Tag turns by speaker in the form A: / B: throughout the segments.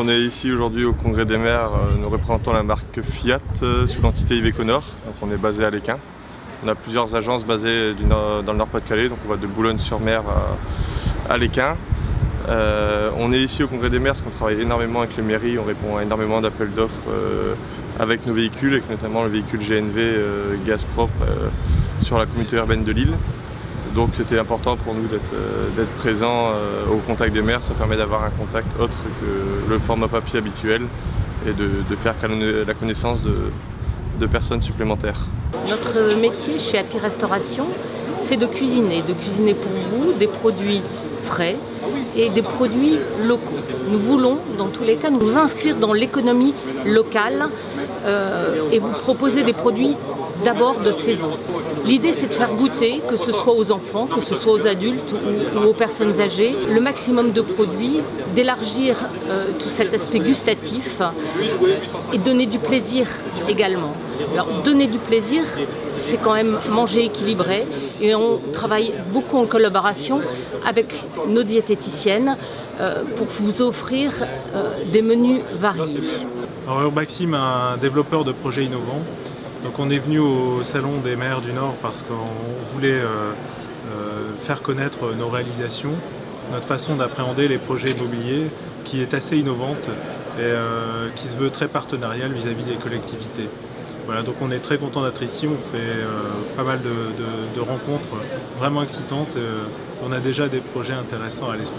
A: on est ici aujourd'hui au Congrès des maires, nous représentons la marque Fiat sous l'entité Iveconor. Donc on est basé à Lesquin. On a plusieurs agences basées dans le Nord-Pas-de-Calais, donc on va de Boulogne-sur-Mer à Lesquin. On est ici au Congrès des maires parce qu'on travaille énormément avec les mairies, on répond à énormément d'appels d'offres avec nos véhicules, avec notamment le véhicule GNV gaz propre sur la communauté urbaine de Lille. Donc c'était important pour nous d'être présents au contact des maires. Ça permet d'avoir un contact autre que le format papier habituel et de faire la connaissance de personnes supplémentaires.
B: Notre métier chez Happy Restauration, c'est de cuisiner pour vous des produits frais et des produits locaux. Nous voulons, dans tous les cas, nous inscrire dans l'économie locale et vous proposer des produits d'abord de saison. L'idée, c'est de faire goûter, que ce soit aux enfants, que ce soit aux adultes ou aux personnes âgées, le maximum de produits, d'élargir tout cet aspect gustatif et donner du plaisir également. Alors, donner du plaisir, c'est quand même manger équilibré et on travaille beaucoup en collaboration avec nos diététiciennes pour vous offrir des menus variés.
C: Alors, Urbaxim est un développeur de projets innovants. Donc on est venu au Salon des maires du Nord parce qu'on voulait faire connaître nos réalisations, notre façon d'appréhender les projets immobiliers qui est assez innovante et qui se veut très partenariale vis-à-vis des collectivités. Voilà, donc on est très content d'être ici, on fait pas mal de rencontres vraiment excitantes, on a déjà des projets intéressants à l'esprit.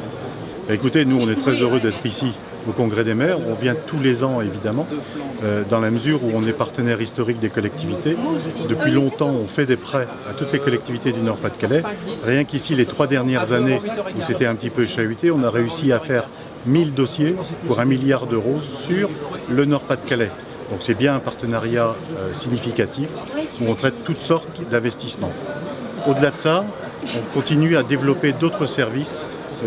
D: Écoutez, nous on est très heureux d'être ici au Congrès des maires. On vient tous les ans évidemment, dans la mesure où on est partenaire historique des collectivités. Depuis longtemps, on fait des prêts à toutes les collectivités du Nord-Pas-de-Calais. Rien qu'ici, les 3 dernières années où c'était un petit peu chahuté, on a réussi à faire 1000 dossiers pour 1 milliard d'euros sur le Nord-Pas-de-Calais. Donc c'est bien un partenariat significatif où on traite toutes sortes d'investissements. Au-delà de ça, on continue à développer d'autres services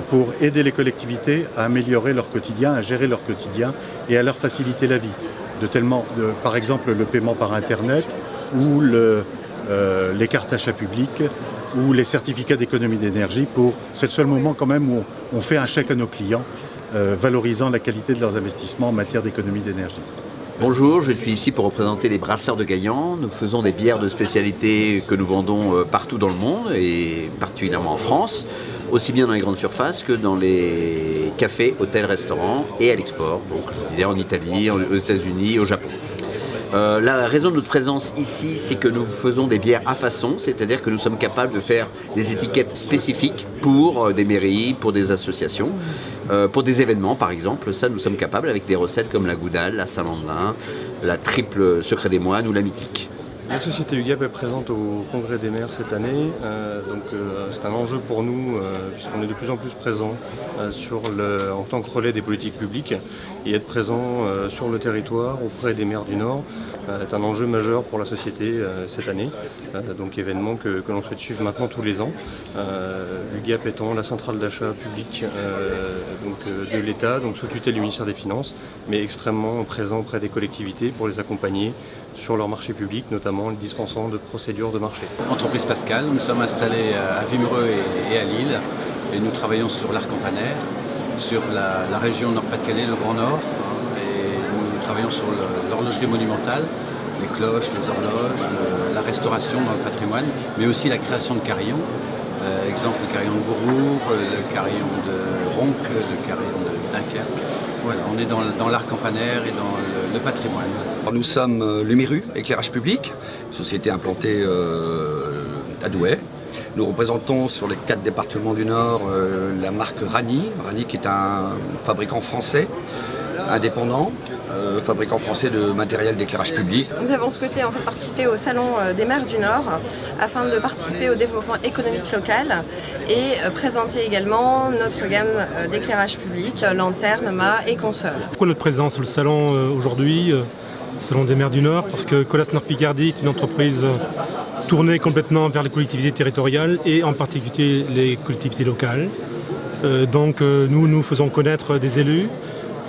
D: pour aider les collectivités à améliorer leur quotidien, à gérer leur quotidien et à leur faciliter la vie. Par exemple, le paiement par Internet ou les cartes achats publics ou les certificats d'économie d'énergie. C'est le seul moment quand même où on fait un chèque à nos clients, valorisant la qualité de leurs investissements en matière d'économie d'énergie.
E: Bonjour, je suis ici pour représenter les Brasseurs de Gaillan. Nous faisons des bières de spécialité que nous vendons partout dans le monde et particulièrement en France, aussi bien dans les grandes surfaces que dans les cafés, hôtels, restaurants et à l'export, donc je disais en Italie, aux États-Unis, au Japon. La raison de notre présence ici, c'est que nous faisons des bières à façon, c'est-à-dire que nous sommes capables de faire des étiquettes spécifiques pour des mairies, pour des associations, pour des événements par exemple. Ça, nous sommes capables avec des recettes comme la Goudal, la Saint-Landelin, la triple Secret des Moines ou la Mythique.
A: La société UGAP est présente au Congrès des maires cette année, c'est un enjeu pour nous puisqu'on est de plus en plus présent en tant que relais des politiques publiques et être présent sur le territoire auprès des maires du Nord est un enjeu majeur pour la société cette année, donc événement que l'on souhaite suivre maintenant tous les ans. L'UGAP étant la centrale d'achat public de l'État, donc sous tutelle du ministère des Finances, mais extrêmement présent auprès des collectivités pour les accompagner sur leur marché public, notamment le dispensant de procédures de marché.
F: Entreprise Pascal, nous sommes installés à Wimereux et à Lille et nous travaillons sur l'Arc-en-Panère, sur la région Nord-Pas-de-Calais, le Grand Nord, et nous travaillons sur l'horlogerie monumentale, les cloches, les horloges, la restauration dans le patrimoine, mais aussi la création de carillons. Exemple le carillon de Bourgour, le carillon de Ronque, le carillon de Dunkerque. Voilà, on est dans l'Arc-en-Panère et dans le patrimoine.
G: Nous sommes Lumiru, éclairage public, société implantée à Douai. Nous représentons sur les 4 départements du Nord la marque Rani qui est un fabricant français indépendant, fabricant français de matériel d'éclairage public.
H: Nous avons souhaité participer au Salon des maires du Nord afin de participer au développement économique local et présenter également notre gamme d'éclairage public, lanternes, mâts et consoles.
C: Pourquoi notre présence sur le salon aujourd'hui, Salon des maires du Nord? Parce que Colas Nord Picardie est une entreprise tournée complètement vers les collectivités territoriales et en particulier les collectivités locales. Nous faisons connaître des élus.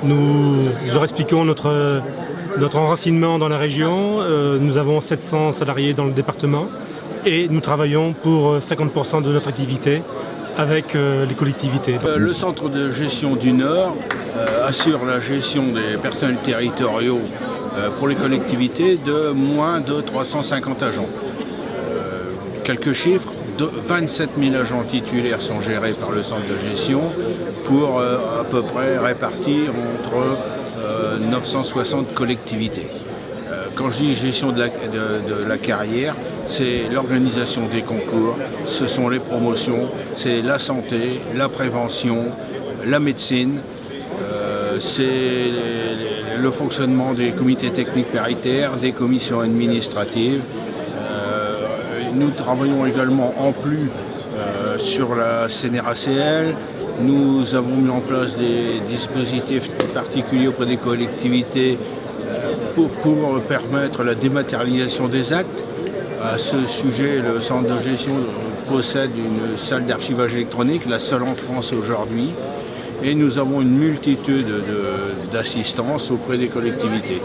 C: Nous leur expliquons notre enracinement dans la région. Nous avons 700 salariés dans le département et nous travaillons pour 50% de notre activité avec les collectivités.
I: Le centre de gestion du Nord assure la gestion des personnels territoriaux pour les collectivités de moins de 350 agents. Quelques chiffres, 27 000 agents titulaires sont gérés par le centre de gestion pour à peu près répartis entre 960 collectivités. Quand je dis gestion de la carrière, c'est l'organisation des concours, ce sont les promotions, c'est la santé, la prévention, la médecine, c'est le fonctionnement des comités techniques paritaires, des commissions administratives. Nous travaillons également en plus sur la CNRACL. Nous avons mis en place des dispositifs particuliers auprès des collectivités pour permettre la dématérialisation des actes. À ce sujet, le centre de gestion possède une salle d'archivage électronique, la seule en France aujourd'hui, et nous avons une multitude d'assistances auprès des collectivités.